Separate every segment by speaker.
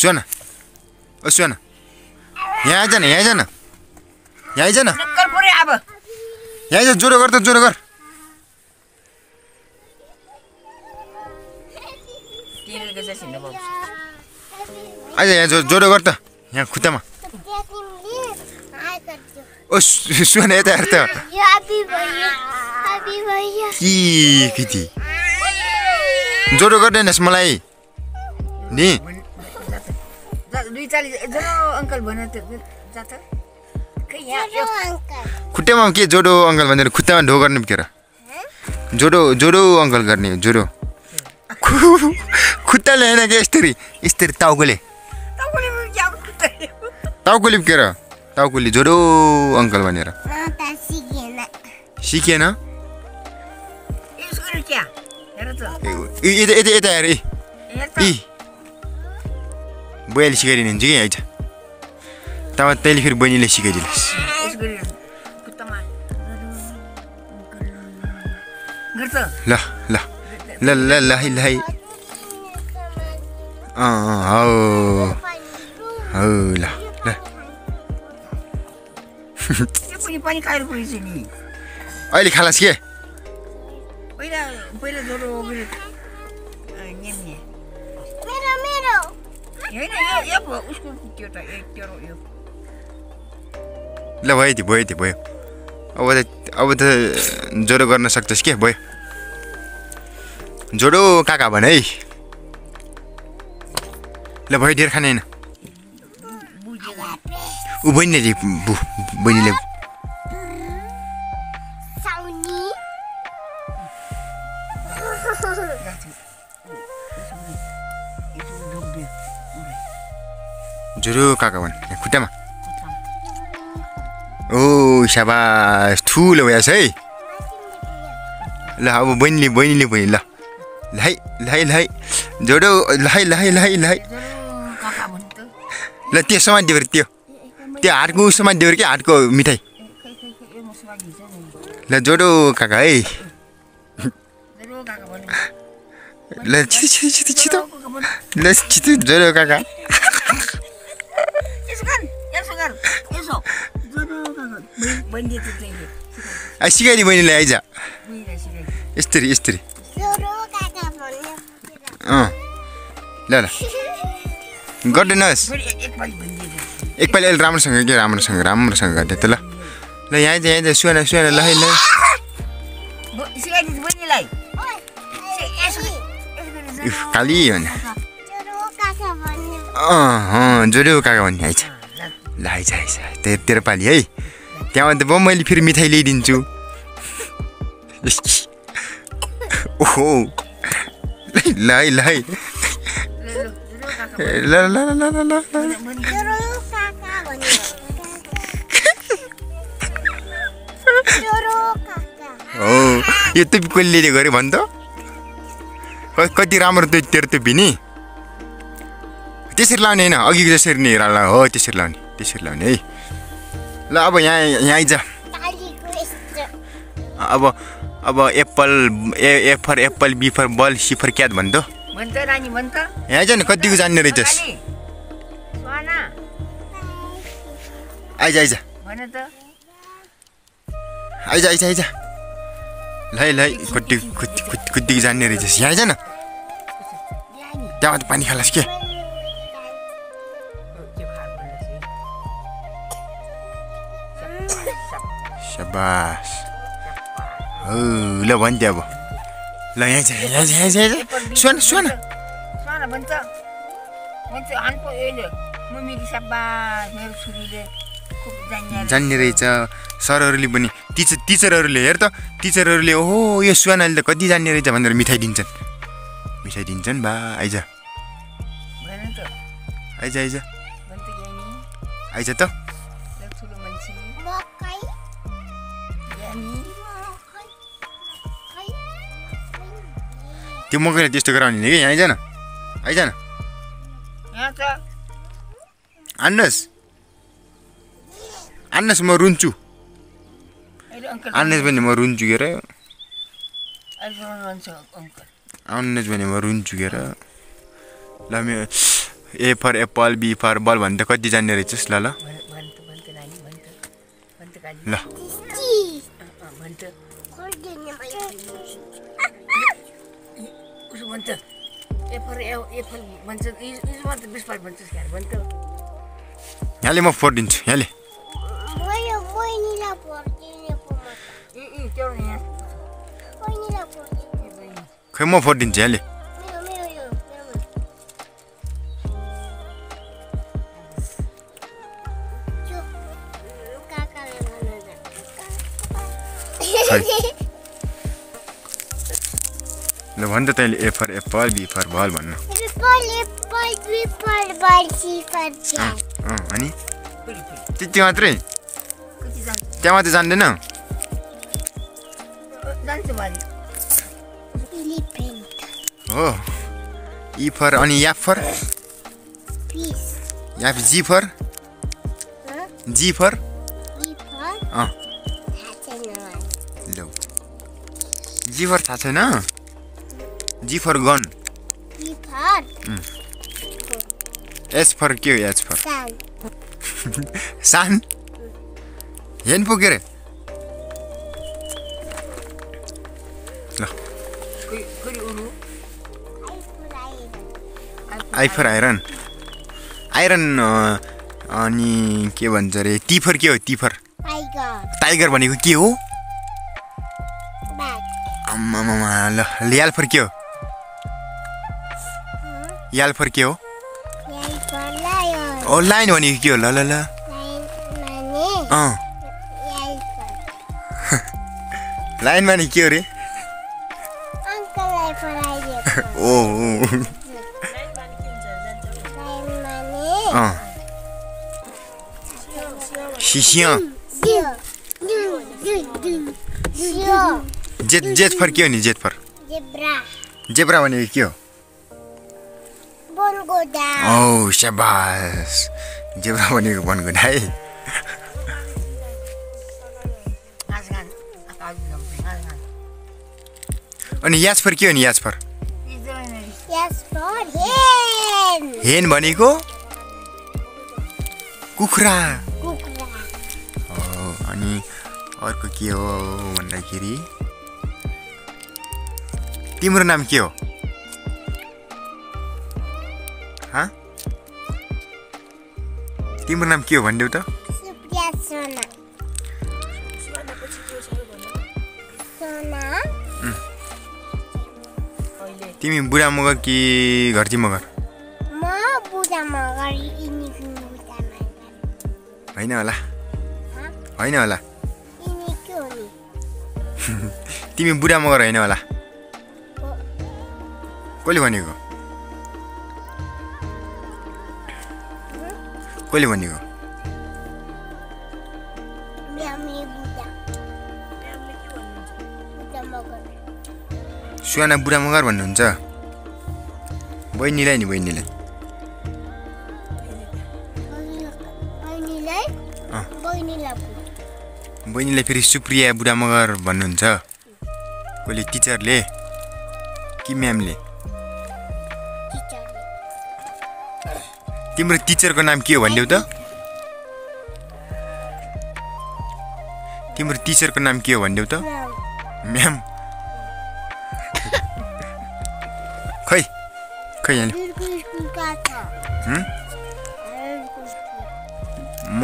Speaker 1: सुन ओ सुन यहाँ आइज न यहाँ आइज न यहाँ आइज न
Speaker 2: नक्कर पुरै अब
Speaker 1: यहाँ आइज जोरो गर त जोरो गर
Speaker 2: तिमीले चाहिँ छिन्नु बाबु
Speaker 1: आइज यहाँ जोरो गर त यहाँ खुट्टामा ओ सुन यता हेर त किति जोरो गर्दैनस् मलाई नि
Speaker 2: दुई चाली जोरो अंकल भने त जात के यहाँ
Speaker 1: खुट्टामा के जोडो अंकल भनेर खुट्टामा ढो गर्ने के र जोडो जोडो अंकल गर्ने जोडो खुट्टाले हैन के यस्तरी यस्तरी टाउकोले टाउकोले के र टाउकोले जोडो अंकल भनेर सिकेन यता यता हेर इ बहिनीले सिकाइदिनुहुन्छ कि आइज तब तैँले फेरि बहिनीले सिकाइदिनुहोस् ल ल ल ल ल ल हौ हौ ल ल अहिले खालास के
Speaker 2: पहिला जोरो
Speaker 1: ल भयो भयो अब त जोडो गर्न सक्छस् के भयो जोडो काका भन है ल भयो धेर खाने हैन उ बहिनीले बहिनीले जोरो काका भन खुट्टामा ओ शाबास ठुलो भएछ है ल अब बहिनीले भयो ल लाई लाई लाई जोडो लाई लाई लाई लाई ल त्यो सामान दियो त्यो हाटको सामान दियो के हाटको मिठाई ल जोडो काका है ल छिटो ल छिटो जोडो काका सिकाइदिए बहिनीलाई आइज यस्तरी यस्तरी ल ल गर्दैनस् एकपालि अहिले राम्रोसँग के राम्रोसँग गर्दै त ल ल यहाँ चाहिँ सुन सुन ल ल खालि भने जोडो काका भन्ने आइज ल आइज आइज तेरो पालि है त्यहाँ त मैले फेरि मिठाई ल्याइदिन्छु ओहो ल है ल है ल ल ल ल ल हो यो टोपी कसले गऱ्यो भन् त कति राम्रो तेरो टोपी नि त्यसरी लाउने होइन अघिको जसरी नि हो त्यसरी लाउने है ल अब यहाँ आइज अब apple A for apple B for ball C for cat भन् त यहाँ आइज न कतिको जान्ने रहेछस् आइज आइज आइज आइज आइज ल है कतिको जान्ने रहेछस् यहाँ आइज न त्यहाँ त पानी खालास् के शाबास हो ल भन्थ्यो अब ल यहाँ सुन सुन जान्ने रहेछ सरहरूले पनि टिचरहरूले हेर त टिचरहरूले ओहो यो सुनाले त कति जान्ने रहेछ भनेर मिठाई दिन्छन् बा आइज आइज आइज आइज त त्यो मकैले त्यस्तो गराउने कि यहाँ आइज न अन्नस् म रुन्छु अन्नस् भने म रुन्छु के र अन्नस् भने म रुन्छु के र ल A for apple, B for ball भन्ने त कति जान्ने रहेछस् ल ल
Speaker 2: भन्छ नानी भन्छ काली
Speaker 1: ल
Speaker 2: भन्छ उसो भन्छ एफर भन्छ इजमा त 20 पार्ट भन्छस् यार भन्छ
Speaker 1: यहाँले म 4 दिन्छु यहाँले खै म 4 दिन्छु यहाँले ल भन् त तैँले A for apple, B for ball भन्नु अनि त्यति मात्रै त्यहाँ मात्रै जान्दैन हो E for अनि F for F G for G for ल G for थाहा छैन G for gun S for के हो H for सान हेन पुग्यो रे ल I for iron आइरन अनि के भन्छ रे T for के हो T for टाइगर भनेको के हो आम्मामा ल याल for के हो याल for के हो ओ लाइन भनेको के हो ल ल ल लाइन भने के हो रे ओ शिशिया जेट फर के हो नि जेट फर जेब्रा भनेको के हो ओ शाबास जेब्रा भनेको बनगोडा है अनि यास फर के हो नि यास फर हेन भनेको कुखुरा अनि अर्को के हो भन्दाखेरि तिम्रो नाम के हो हाँ तिम्रो नाम के हो भन्देऊ त तिमी बुढा मगर कि घरती मगर होइन होला होइन होला तिमी बुढा मगर होइन होला कसले भनेको कसले भनेको सुहाना बुढा मगर भन्नुहुन्छ बहिनीलाई नि बहिनीलाई बहिनीलाई फेरि सुप्रिया बुढा मगर भन्नुहुन्छ कसले टिचरले कि म्यामले तिम्रो टिचरको नाम के हो भन्देऊ त तिम्रो टिचरको नाम के हो भन्देऊ त म्याम खै खै यहाँले म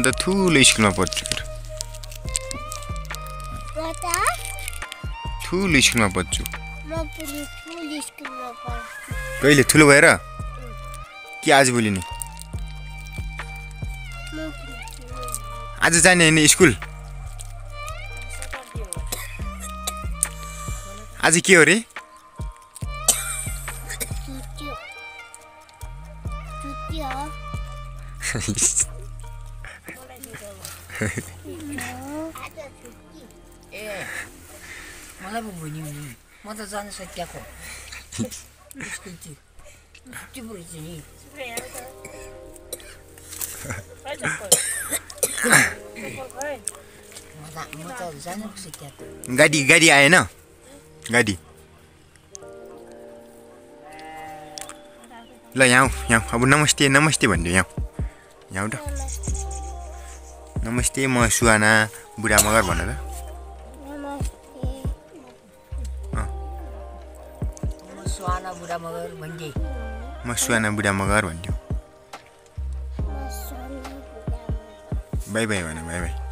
Speaker 1: त ठुलो स्कुलमा पढ्छु ठुलो स्कुलमा पढ्छु कहिले ठुलो भएर कि आज भोलि नि आज जाने होइन स्कुल आज के हो रे
Speaker 2: मलाई पो भुनी म त जान सकेको स्कुल चाहिँ
Speaker 1: गाडी आएन गाडी ल यहाँ अब नमस्ते नमस्ते भनिदियो यहाँ त नमस्ते म सुहाना बुढा मगर भनेर
Speaker 2: सुहाना बुढा मगर भनिदिए
Speaker 1: म सुहाना बुढा मगर भनिदियो बाई बाई भन बाई बाई